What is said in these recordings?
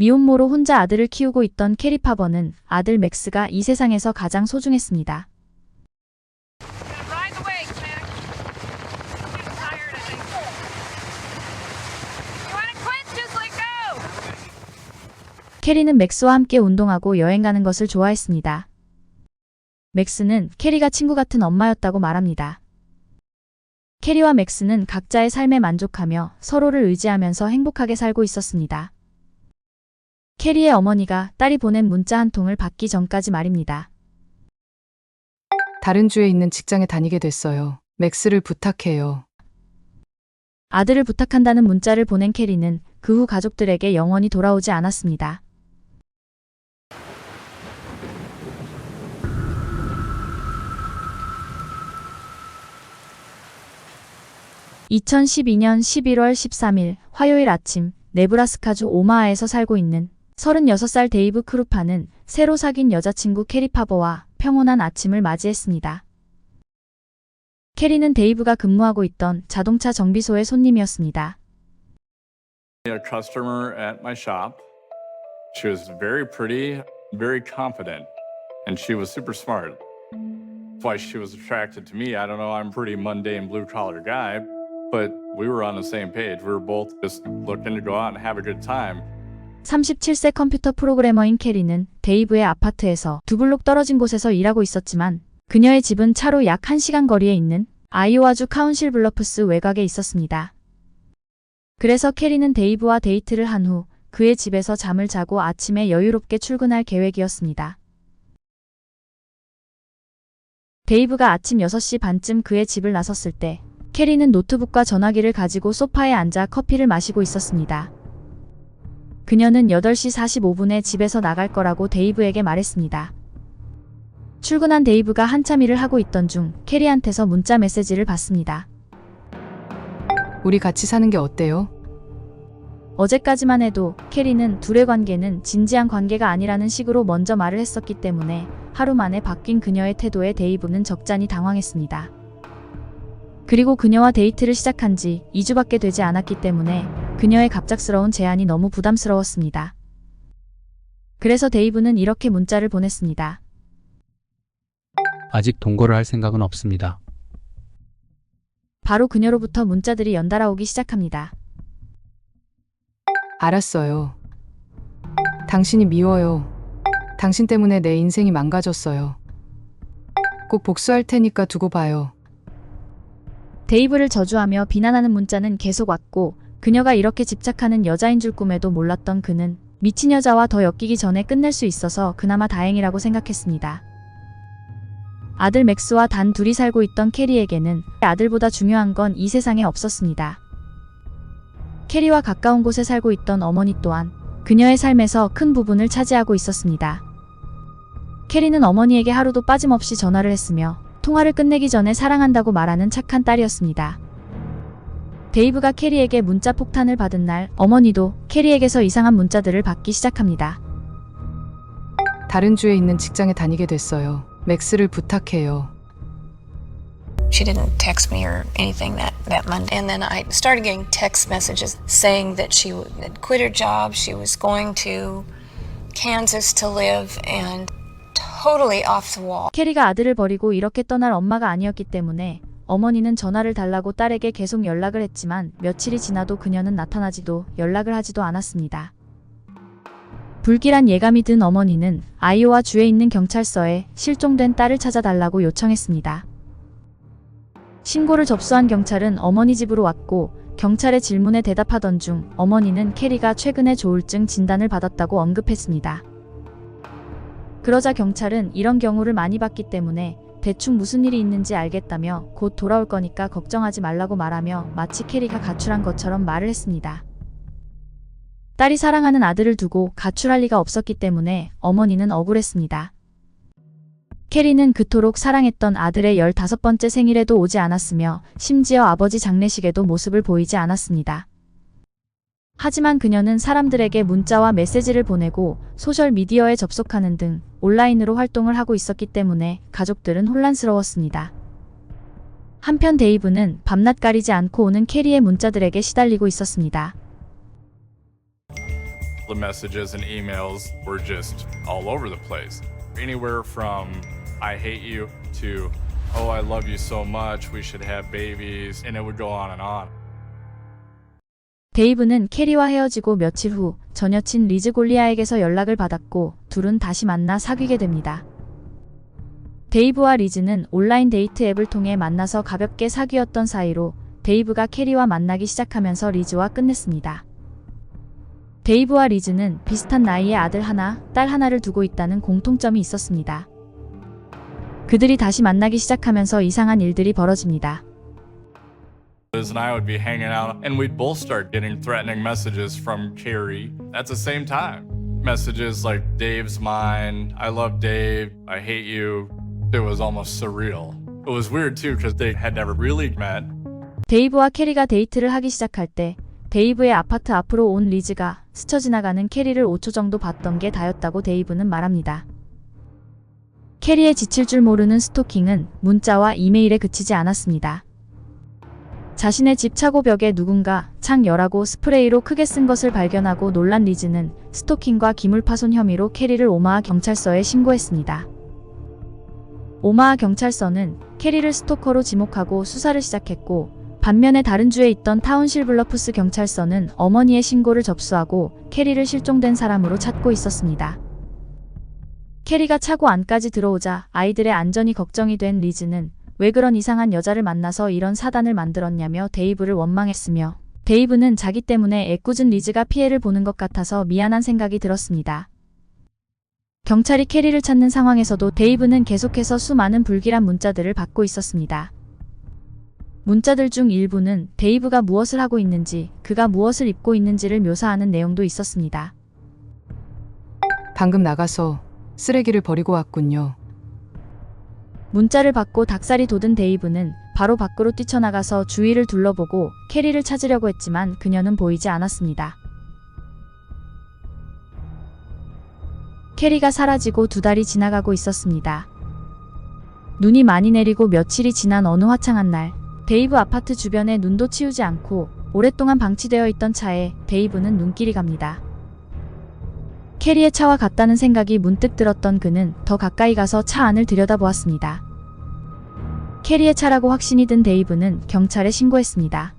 미혼모로 혼자 아들을 키우고 있던 캐리 파버는 아들 맥스가 이 세상에서 가장 소중했습니다. Ride the waves, man. I'm getting tired, I think. You wanna quit? Just let go. 캐리는 맥스와 함께 운동하고 여행 가는 것을 좋아했습니다. 맥스는 캐리가 친구 같은 엄마였다고 말합니다. 캐리와 맥스는 각자의 삶에 만족하며 서로를 의지하면서 행복하게 살고 있었습니다. 캐리의 어머니가 딸이 보낸 문자 한 통을 받기 전까지 말입니다. 다른 주에 있는 직장에 다니게 됐어요. 맥스를 부탁해요. 아들을 부탁한다는 문자를 보낸 캐리는 그 후 가족들에게 영원히 돌아오지 않았습니다. (2012년 11월 13일) 화요일 아침 네브라스카주 오마하에서 살고 있는 36살 데이브 크루파는 새로 사귄 여자친구 캐리 파버와 평온한 아침을 맞이했습니다. 캐리는 데이브가 근무하고 있던 자동차 정비소의 손님이었습니다. A customer at my shop. She was very pretty, very confident, and she was super smart. That's why she was attracted to me. I don't know, I'm a pretty mundane blue-collar guy, but we were on the same page. We were both just looking to go out and have a good time. 37세 컴퓨터 프로그래머인 캐리는 데이브의 아파트에서 두 블록 떨어진 곳에서 일하고 있었지만 그녀의 집은 차로 약 1시간 거리에 있는 아이오와주 카운실 블러프스 외곽에 있었습니다. 그래서 캐리는 데이브와 데이트를 한 후 그의 집에서 잠을 자고 아침에 여유롭게 출근할 계획이었습니다. 데이브가 아침 6시 반쯤 그의 집을 나섰을 때 캐리는 노트북과 전화기를 가지고 소파에 앉아 커피를 마시고 있었습니다. 그녀는 8시 45분에 집에서 나갈 거라고 데이브에게 말했습니다. 출근한 데이브가 한참 일을 하고 있던 중 캐리한테서 문자 메시지를 받습니다. 우리 같이 사는 게 어때요? 어제까지만 해도 캐리는 둘의 관계는 진지한 관계가 아니라는 식으로 먼저 말을 했었기 때문에 하루 만에 바뀐 그녀의 태도에 데이브는 적잖이 당황했습니다. 그리고 그녀와 데이트를 시작한 지 2주밖에 되지 않았기 때문에 그녀의 갑작스러운 제안이 너무 부담스러웠습니다. 그래서 데이브는 이렇게 문자를 보냈습니다. 아직 동거를 할 생각은 없습니다. 바로 그녀로부터 문자들이 연달아 오기 시작합니다. 알았어요. 당신이 미워요. 당신 때문에 내 인생이 망가졌어요. 꼭 복수할 테니까 두고 봐요. 데이브를 저주하며 비난하는 문자는 계속 왔고 그녀가 이렇게 집착하는 여자인 줄 꿈에도 몰랐던 그는 미친 여자와 더 엮이기 전에 끝낼 수 있어서 그나마 다행이라고 생각했습니다. 아들 맥스와 단 둘이 살고 있던 캐리에게는 아들보다 중요한 건 이 세상에 없었습니다. 캐리와 가까운 곳에 살고 있던 어머니 또한 그녀의 삶에서 큰 부분을 차지하고 있었습니다. 캐리는 어머니에게 하루도 빠짐없이 전화를 했으며 통화를 끝내기 전에 사랑한다고 말하는 착한 딸이었습니다. 데이브가 캐리에게 문자 폭탄을 받은 날 어머니도 캐리에게서 이상한 문자들을 받기 시작합니다. 다른 주에 있는 직장에 다니게 됐어요. 맥스를 부탁해요. She didn't text me or anything that Monday. And then I started getting text messages saying that she had quit her job, she was going to Kansas to live, and totally off the wall. 캐리가 아들을 버리고 이렇게 떠날 엄마가 아니었기 때문에 어머니는 전화를 달라고 딸에게 계속 연락을 했지만 며칠이 지나도 그녀는 나타나지도 연락을 하지도 않았습니다. 불길한 예감이 든 어머니는 아이오와 주에 있는 경찰서에 실종된 딸을 찾아달라고 요청했습니다. 신고를 접수한 경찰은 어머니 집으로 왔고 경찰의 질문에 대답하던 중 어머니는 캐리가 최근에 조울증 진단을 받았다고 언급했습니다. 그러자 경찰은 이런 경우를 많이 봤기 때문에 대충 무슨 일이 있는지 알겠다며 곧 돌아올 거니까 걱정하지 말라고 말하며 마치 캐리가 가출한 것처럼 말을 했습니다. 딸이 사랑하는 아들을 두고 가출할 리가 없었기 때문에 어머니는 억울했습니다. 캐리는 그토록 사랑했던 아들의 15번째 생일에도 오지 않았으며 심지어 아버지 장례식에도 모습을 보이지 않았습니다. 하지만 그녀는 사람들에게 문자와 메시지를 보내고 소셜미디어에 접속하는 등 온라인으로 활동을 하고 있었기 때문에 가족들은 혼란스러웠습니다. 한편 데이브는 밤낮 가리지 않고 오는 캐리의 문자들에게 시달리고 있었습니다. The messages and emails were just all over the place. Anywhere from I hate you to oh, I love you so much, we should have babies, and it would go on and on. 데이브는 캐리와 헤어지고 며칠 후 전 여친 리즈 골리아에게서 연락을 받았고 둘은 다시 만나 사귀게 됩니다. 데이브와 리즈는 온라인 데이트 앱을 통해 만나서 가볍게 사귀었던 사이로 데이브가 캐리와 만나기 시작하면서 리즈와 끝냈습니다. 데이브와 리즈는 비슷한 나이의 아들 하나, 딸 하나를 두고 있다는 공통점이 있었습니다. 그들이 다시 만나기 시작하면서 이상한 일들이 벌어집니다. Liz and I would be hanging out, and we'd both start getting threatening messages from Carrie at the same time. Messages like, Dave's mine, I love Dave, I hate you. It was almost surreal. It was weird too, because they had never really met. 데이브와 캐리가 데이트를 하기 시작할 때 데이브의 아파트 앞으로 온 리즈가 스쳐 지나가는 캐리를 5초 정도 봤던 게 다였다고 데이브는 말합니다. 캐리의 지칠 줄 모르는 스토킹은 문자와 이메일에 그치지 않았습니다. 자신의 집 차고 벽에 누군가 창 열하고 스프레이로 크게 쓴 것을 발견하고 놀란 리즈는 스토킹과 기물파손 혐의로 캐리를 오마하 경찰서에 신고했습니다. 오마하 경찰서는 캐리를 스토커로 지목하고 수사를 시작했고 반면에 다른 주에 있던 타운실 블러프스 경찰서는 어머니의 신고를 접수하고 캐리를 실종된 사람으로 찾고 있었습니다. 캐리가 차고 안까지 들어오자 아이들의 안전이 걱정이 된 리즈는 왜 그런 이상한 여자를 만나서 이런 사단을 만들었냐며 데이브를 원망했으며 데이브는 자기 때문에 애꿎은 리즈가 피해를 보는 것 같아서 미안한 생각이 들었습니다. 경찰이 캐리를 찾는 상황에서도 데이브는 계속해서 수많은 불길한 문자들을 받고 있었습니다. 문자들 중 일부는 데이브가 무엇을 하고 있는지, 그가 무엇을 입고 있는지를 묘사하는 내용도 있었습니다. 방금 나가서 쓰레기를 버리고 왔군요. 문자를 받고 닭살이 돋은 데이브는 바로 밖으로 뛰쳐나가서 주위를 둘러보고 캐리를 찾으려고 했지만 그녀는 보이지 않았습니다. 캐리가 사라지고 2달이 지나가고 있었습니다. 눈이 많이 내리고 며칠이 지난 어느 화창한 날, 데이브 아파트 주변에 눈도 치우지 않고 오랫동안 방치되어 있던 차에 데이브는 눈길이 갑니다. 캐리의 차와 같다는 생각이 문득 들었던 그는 더 가까이 가서 차 안을 들여다보았습니다. 캐리의 차라고 확신이 든 데이브는 경찰에 신고했습니다.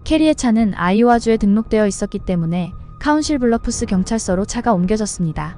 캐리의 차는 아이오와주에 등록되어 있었기 때문에 카운실 블러프스 경찰서로 차가 옮겨졌습니다.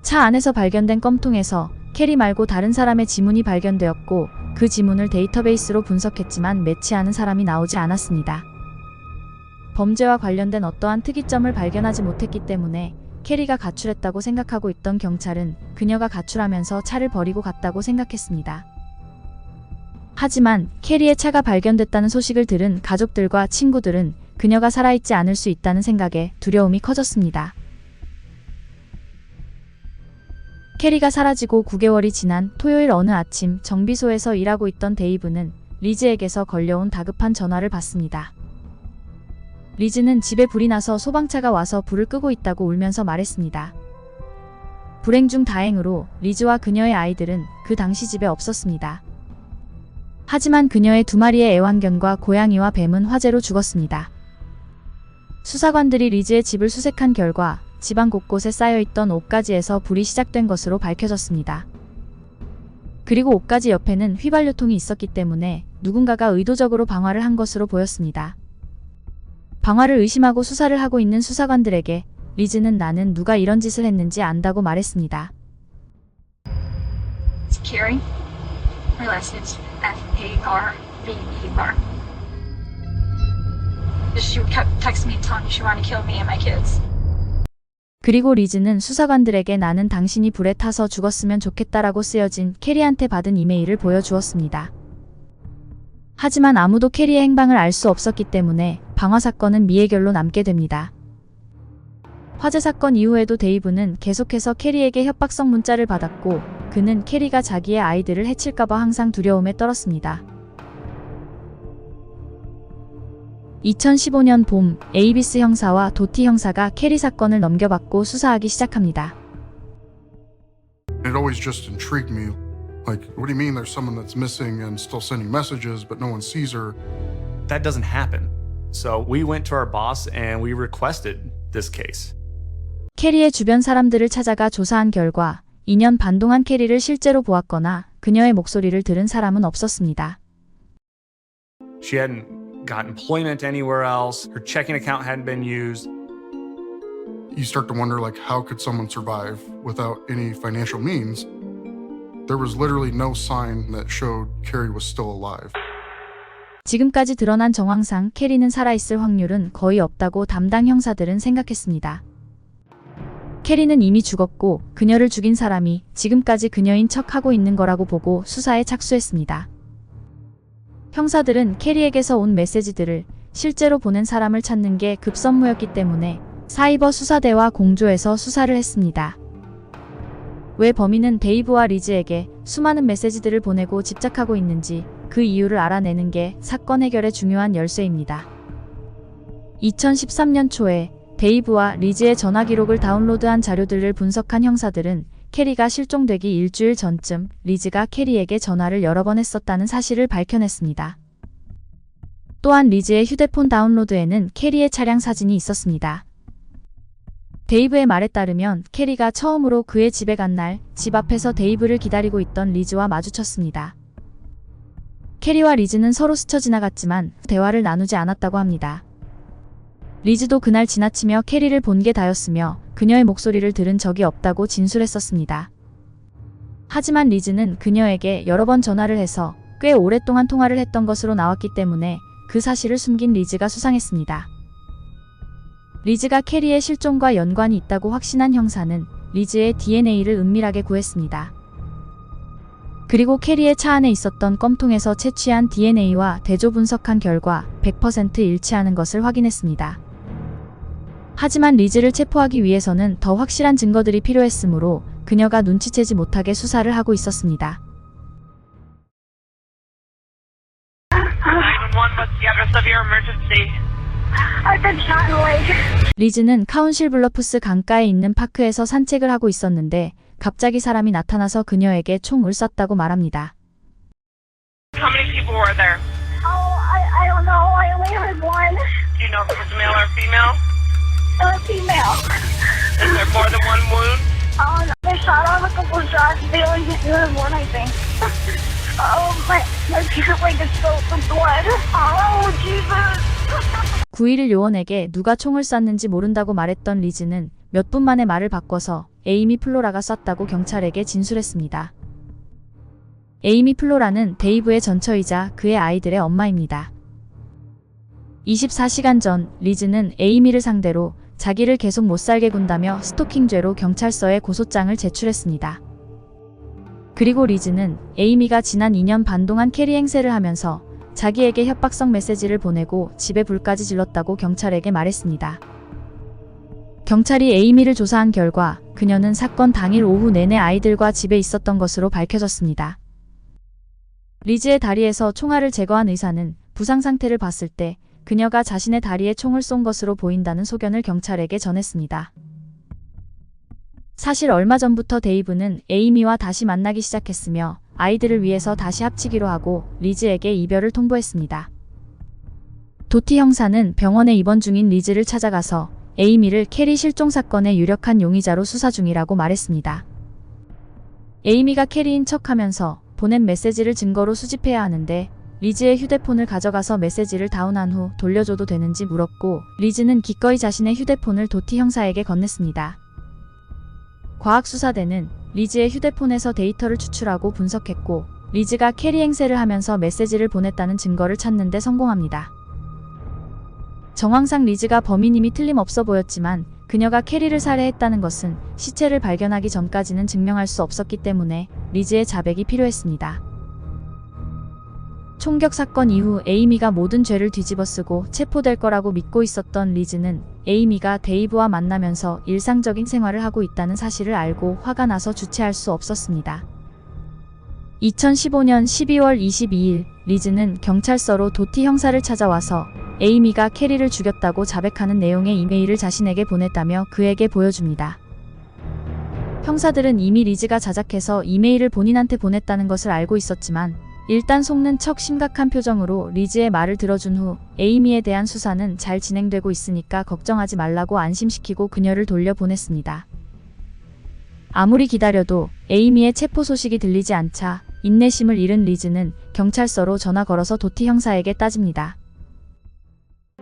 차 안에서 발견된 껌통에서 캐리 말고 다른 사람의 지문이 발견되었고 그 지문을 데이터베이스로 분석했지만 매치하는 사람이 나오지 않았습니다. 범죄와 관련된 어떠한 특이점을 발견하지 못했기 때문에 캐리가 가출했다고 생각하고 있던 경찰은 그녀가 가출하면서 차를 버리고 갔다고 생각했습니다. 하지만 캐리의 차가 발견됐다는 소식을 들은 가족들과 친구들은 그녀가 살아있지 않을 수 있다는 생각에 두려움이 커졌습니다. 캐리가 사라지고 9개월이 지난 토요일 어느 아침 정비소에서 일하고 있던 데이브는 리즈에게서 걸려온 다급한 전화를 받습니다. 리즈는 집에 불이 나서 소방차가 와서 불을 끄고 있다고 울면서 말했습니다. 불행 중 다행으로 리즈와 그녀의 아이들은 그 당시 집에 없었습니다. 하지만 그녀의 2마리의 애완견과 고양이와 뱀은 화재로 죽었습니다. 수사관들이 리즈의 집을 수색한 결과 집안 곳곳에 쌓여있던 옷가지에서 불이 시작된 것으로 밝혀졌습니다. 그리고 옷가지 옆에는 휘발유통이 있었기 때문에 누군가가 의도적으로 방화를 한 것으로 보였습니다. 방화를 의심하고 수사를 하고 있는 수사관들에게 리즈는 나는 누가 이런 짓을 했는지 안다고 말했습니다. It's Carrie. Her last name's F-A-R-V-E-R. She kept texting me telling me she wanted to kill me and my kids. 그리고 리즈는 수사관들에게 나는 당신이 불에 타서 죽었으면 좋겠다라고 쓰여진 캐리한테 받은 이메일을 보여주었습니다. 하지만 아무도 캐리의 행방을 알 수 없었기 때문에 방화 사건은 미해결로 남게 됩니다. 화재 사건 이후에도 데이브는 계속해서 캐리에게 협박성 문자를 받았고 그는 캐리가 자기의 아이들을 해칠까봐 항상 두려움에 떨었습니다. 2015년 봄 에이비스 형사와 도티 형사가 캐리 사건을 넘겨받고 수사하기 시작합니다. It always just intrigued me. Like, what do you mean there's someone that's missing and still sending messages, but no one sees her? That doesn't happen. So we went to our boss and we requested this case. 캐리의 주변 사람들을 찾아가 조사한 결과 2년 반 동안 캐리를 실제로 보았거나 그녀의 목소리를 들은 사람은 없었습니다. She hadn't got employment anywhere else. Her checking account hadn't been used. You start to wonder, like, how could someone survive without any financial means? There was literally no sign that showed Carrie was still alive. 지금까지 드러난 정황상 캐리는 살아있을 확률은 거의 없다고 담당 형사들은 생각했습니다. 캐리는 이미 죽었고 그녀를 죽인 사람이 지금까지 그녀인 척하고 있는 거라고 보고 수사에 착수했습니다. 형사들은 캐리에게서 온 메시지들을 실제로 보낸 사람을 찾는 게 급선무였기 때문에 사이버 수사대와 공조해서 수사를 했습니다. 왜 범인은 데이브와 리즈에게 수많은 메시지들을 보내고 집착하고 있는지 그 이유를 알아내는 게 사건 해결의 중요한 열쇠입니다. 2013년 초에 데이브와 리즈의 전화 기록을 다운로드한 자료들을 분석한 형사들은 캐리가 실종되기 일주일 전쯤 리즈가 캐리에게 전화를 여러 번 했었다는 사실을 밝혀냈습니다. 또한 리즈의 휴대폰 다운로드에는 캐리의 차량 사진이 있었습니다. 데이브의 말에 따르면 캐리가 처음으로 그의 집에 간 날 집 앞에서 데이브를 기다리고 있던 리즈와 마주쳤습니다. 캐리와 리즈는 서로 스쳐 지나갔지만 대화를 나누지 않았다고 합니다. 리즈도 그날 지나치며 캐리를 본 게 다였으며 그녀의 목소리를 들은 적이 없다고 진술했었습니다. 하지만 리즈는 그녀에게 여러 번 전화를 해서 꽤 오랫동안 통화를 했던 것으로 나왔기 때문에 그 사실을 숨긴 리즈가 수상했습니다. 리즈가 캐리의 실종과 연관이 있다고 확신한 형사는 리즈의 DNA를 은밀하게 구했습니다. 그리고 캐리의 차 안에 있었던 껌통에서 채취한 DNA와 대조 분석한 결과 100% 일치하는 것을 확인했습니다. 하지만 리즈를 체포하기 위해서는 더 확실한 증거들이 필요했으므로 그녀가 눈치채지 못하게 수사를 하고 있었습니다. 911, what's the address of your emergency? I've been shot in the leg. 리즈는 카운실 블러프스 강가에 있는 파크에서 산책을 하고 있었는데 갑자기 사람이 나타나서 그녀에게 총을 쐈다고 말합니다. How many people were there? Oh, I don't know. I only heard one. Do you know if it was male or female? A female. Is there more than one wound? Oh, no. They shot off a couple of shots. They only hit one, I think. Oh, my pure leg is filled with blood. Oh, Jesus. 911 요원에게 누가 총을 쐈는지 모른다고 말했던 리즈는 몇 분 만에 말을 바꿔서 에이미 플로라가 쐈다고 경찰에게 진술했습니다. 에이미 플로라는 데이브의 전처이자 그의 아이들의 엄마입니다. 24시간 전 리즈는 에이미를 상대로 자기를 계속 못살게 군다며 스토킹죄로 경찰서에 고소장을 제출했습니다. 그리고 리즈는 에이미가 지난 2년 반 동안 캐리 행세를 하면서 자기에게 협박성 메시지를 보내고 집에 불까지 질렀다고 경찰에게 말했습니다. 경찰이 에이미를 조사한 결과 그녀는 사건 당일 오후 내내 아이들과 집에 있었던 것으로 밝혀졌습니다. 리즈의 다리에서 총알을 제거한 의사는 부상 상태를 봤을 때 그녀가 자신의 다리에 총을 쏜 것으로 보인다는 소견을 경찰에게 전했습니다. 사실 얼마 전부터 데이브는 에이미와 다시 만나기 시작했으며 아이들을 위해서 다시 합치기로 하고 리즈에게 이별을 통보했습니다. 도티 형사는 병원에 입원 중인 리즈를 찾아가서 에이미를 캐리 실종 사건의 유력한 용의자로 수사 중이라고 말했습니다. 에이미가 캐리인 척하면서 보낸 메시지를 증거로 수집해야 하는데 리즈의 휴대폰을 가져가서 메시지를 다운한 후 돌려줘도 되는지 물었고 리즈는 기꺼이 자신의 휴대폰을 도티 형사에게 건넸습니다. 과학수사대는 리즈의 휴대폰에서 데이터를 추출하고 분석했고 리즈가 캐리 행세를 하면서 메시지를 보냈다는 증거를 찾는 데 성공합니다. 정황상 리즈가 범인임이 틀림없어 보였지만 그녀가 캐리를 살해했다는 것은 시체를 발견하기 전까지는 증명할 수 없었기 때문에 리즈의 자백이 필요했습니다. 총격 사건 이후 에이미가 모든 죄를 뒤집어쓰고 체포될 거라고 믿고 있었던 리즈는 에이미가 데이브와 만나면서 일상적인 생활을 하고 있다는 사실을 알고 화가 나서 주체할 수 없었습니다. 2015년 12월 22일 리즈는 경찰서로 도티 형사를 찾아와서 에이미가 캐리를 죽였다고 자백하는 내용의 이메일을 자신에게 보냈다며 그에게 보여줍니다. 형사들은 이미 리즈가 자작해서 이메일을 본인한테 보냈다는 것을 알고 있었지만 일단 속는 척 심각한 표정으로 리즈의 말을 들어준 후 에이미에 대한 수사는 잘 진행되고 있으니까 걱정하지 말라고 안심시키고 그녀를 돌려보냈습니다. 아무리 기다려도 에이미의 체포 소식이 들리지 않자 인내심을 잃은 리즈는 경찰서로 전화 걸어서 도티 형사에게 따집니다.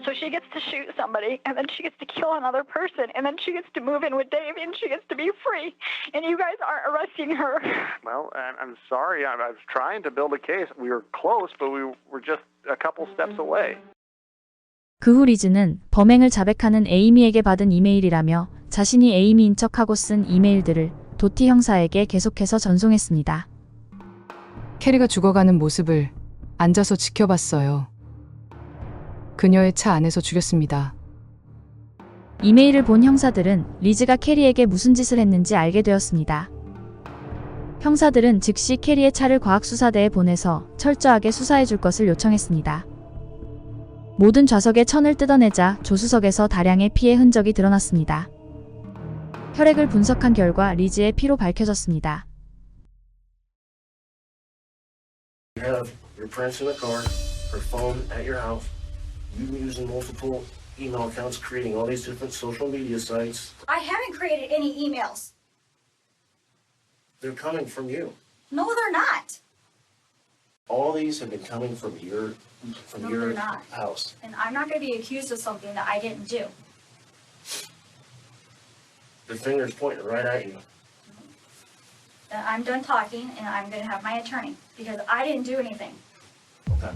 So she gets to shoot somebody, and then she gets to kill another person, and then she gets to move in with Dave, and she gets to be free. And you guys aren't arresting her. Well, I'm sorry. I was trying to build a case. We were close, but we were just a couple steps away. 그 후 리즈는 범행을 자백하는 에이미에게 받은 이메일이라며 자신이 에이미인 척하고 쓴 이메일들을 도티 형사에게 계속해서 전송했습니다. 캐리가 죽어가는 모습을 앉아서 지켜봤어요. 그녀의 차 안에서 죽였습니다. 이메일을 본 형사들은 리즈가 캐리에게 무슨 짓을 했는지 알게 되었습니다. 형사들은 즉시 캐리의 차를 과학수사대에 보내서 철저하게 수사해 줄 것을 요청했습니다. 모든 좌석의 천을 뜯어내자 조수석에서 다량의 피해 흔적이 드러났습니다. 혈액을 분석한 결과 리즈의 피로 밝혀졌습니다. You have your prints in the car, her phone at your house. You've been using multiple email accounts, creating all these different social media sites. I haven't created any emails. They're coming from you. No, they're not. All these have been coming from your No, they're not. house. And I'm not going to be accused of something that I didn't do. The finger's pointing right at you. Then I'm done talking, and I'm going to have my attorney because I didn't do anything. Okay.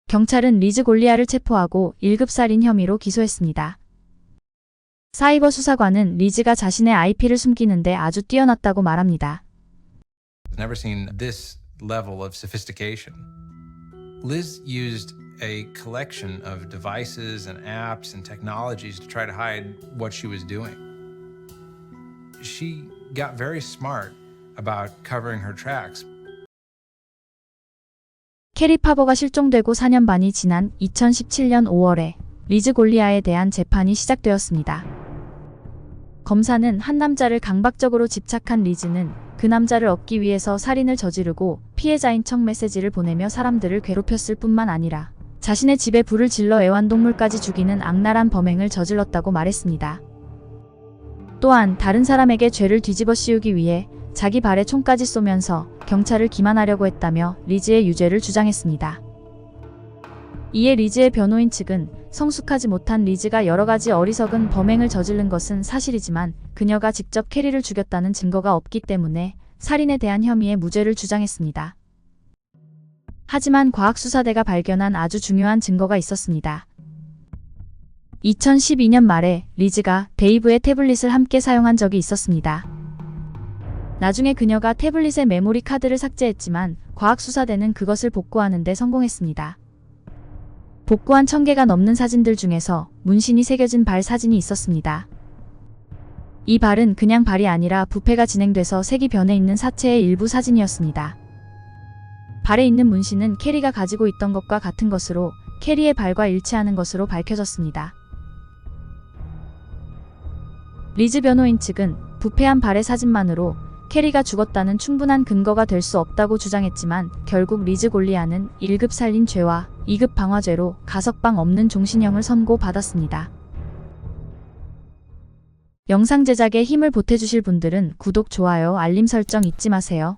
경찰은 리즈 골리아를 체포하고 1급 살인 혐의로 기소했습니다. 사이버 수사관은 리즈가 자신의 IP를 숨기는데 아주 뛰어났다고 말합니다. Never seen this level of sophistication. Liz used a collection of devices and apps and technologies to try to hide what she was doing. She got very smart about covering her tracks. 캐리 파버가 실종되고 4년 반이 지난 2017년 5월에 리즈 골리아에 대한 재판이 시작되었습니다. 검사는 한 남자를 강박적으로 집착한 리즈는 그 남자를 얻기 위해서 살인을 저지르고 피해자인 척 메시지를 보내며 사람들을 괴롭혔을 뿐만 아니라 자신의 집에 불을 질러 애완동물까지 죽이는 악랄한 범행을 저질렀다고 말했습니다. 또한 다른 사람에게 죄를 뒤집어 씌우기 위해 자기 발에 총까지 쏘면서 경찰을 기만하려고 했다며 리즈의 유죄를 주장했습니다. 이에 리즈의 변호인 측은 성숙하지 못한 리즈가 여러 가지 어리석은 범행을 저지른 것은 사실이지만 그녀가 직접 캐리를 죽였다는 증거가 없기 때문에 살인에 대한 혐의의 무죄를 주장했습니다. 하지만 과학수사대가 발견한 아주 중요한 증거가 있었습니다. 2012년 말에 리즈가 데이브의 태블릿을 함께 사용한 적이 있었습니다. 나중에 그녀가 태블릿의 메모리 카드를 삭제했지만 과학수사대는 그것을 복구하는 데 성공했습니다. 복구한 1000개가 넘는 사진들 중에서 문신이 새겨진 발 사진이 있었습니다. 이 발은 그냥 발이 아니라 부패가 진행돼서 색이 변해 있는 사체의 일부 사진이었습니다. 발에 있는 문신은 캐리가 가지고 있던 것과 같은 것으로 캐리의 발과 일치하는 것으로 밝혀졌습니다. 리즈 변호인 측은 부패한 발의 사진만으로 캐리가 죽었다는 충분한 근거가 될 수 없다고 주장했지만 결국 리즈 골리아는 1급 살인죄와 2급 방화죄로 가석방 없는 종신형을 선고받았습니다. 영상 제작에 힘을 보태주실 분들은 구독, 좋아요, 알림 설정 잊지 마세요.